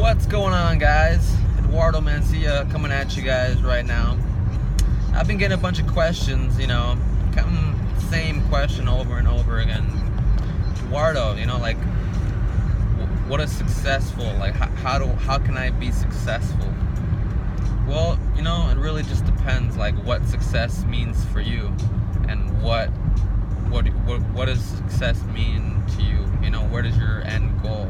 What's going on, guys? Eduardo Mancia coming at you guys right now. I've been getting a bunch of questions, same question over and over again. Eduardo, like, what is successful? Like, how can I be successful? Well, it really just depends, like, what success means for you, and what does success mean to you? Where does your end goal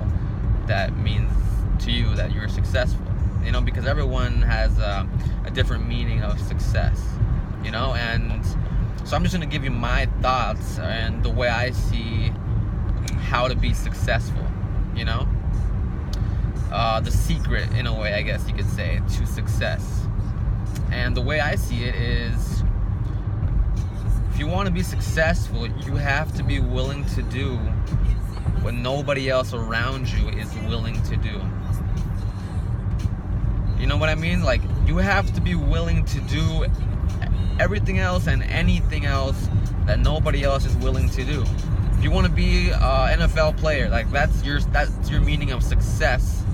that means to you that you're successful? Because everyone has a different meaning of success, and so I'm just going to give you my thoughts and the way I see how to be successful, the secret, in a way, I guess you could say, to success. And the way I see it is, if you want to be successful, you have to be willing to do what nobody else around you is willing to do. You know what I mean? Like, you have to be willing to do everything else and anything else that nobody else is willing to do. If you want to be an NFL player, like that's your meaning of success,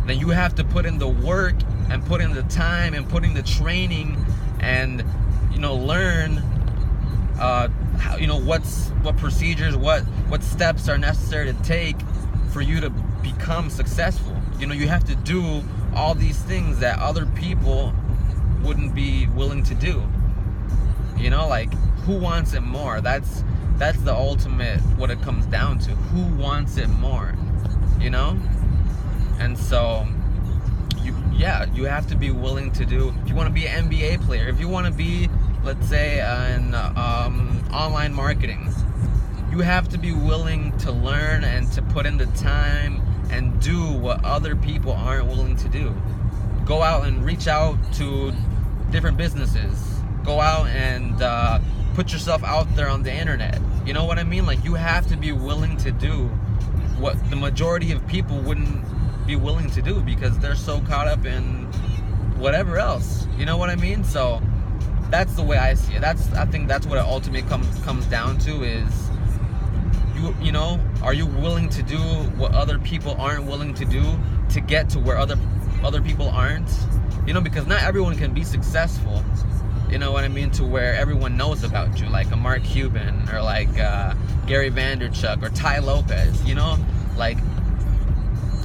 then you have to put in the work and put in the time and put in the training and learn what procedures, what steps are necessary to take for you to become successful. You have to do all these things that other people wouldn't be willing to do. Like, who wants it more? That's the ultimate, what it comes down to. Who wants it more? And so you have to be willing to do. If you want to be an NBA player, if you want to be, let's say, in online marketing, you have to be willing to learn and to put in the time and do what other people aren't willing to do. Go out and reach out to different businesses. Go out and put yourself out there on the internet. You know what I mean? Like, you have to be willing to do what the majority of people wouldn't be willing to do because they're so caught up in whatever else. You know what I mean? So that's the way I see it. I think that's what it ultimately comes down to is, are you willing to do what other people aren't willing to do to get to where other people aren't? Because not everyone can be successful. You know what I mean? To where everyone knows about you, like a Mark Cuban or like Gary Vaynerchuk or Tai Lopez. Like,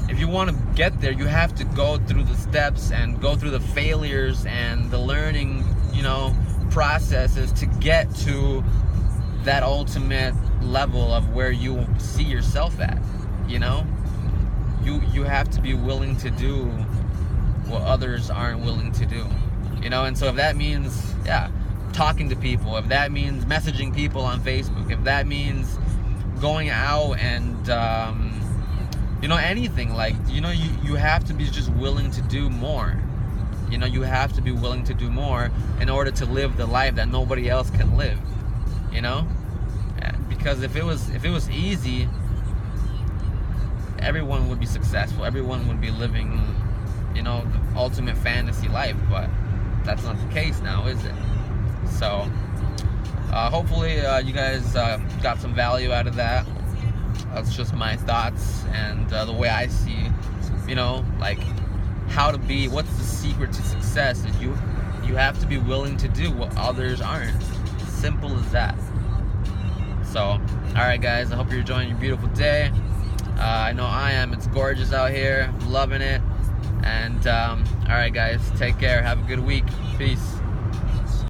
if you want to get there, you have to go through the steps and go through the failures and the learning, processes to get to that ultimate level of where you see yourself at. You have to be willing to do what others aren't willing to do. And so if that means talking to people, if that means messaging people on Facebook, if that means going out and anything, like, you have to be just willing to do more. You have to be willing to do more in order to live the life that nobody else can live. Because if it was easy, everyone would be successful. Everyone would be living, the ultimate fantasy life. But that's not the case now, is it? So hopefully you guys got some value out of that. That's just my thoughts and the way I see, like, how to be. What's the secret to success? Is you have to be willing to do what others aren't. Simple as that. So, all right, guys, I hope you're enjoying your beautiful day. I know I am. It's gorgeous out here. Loving it. And all right, guys, take care. Have a good week. Peace.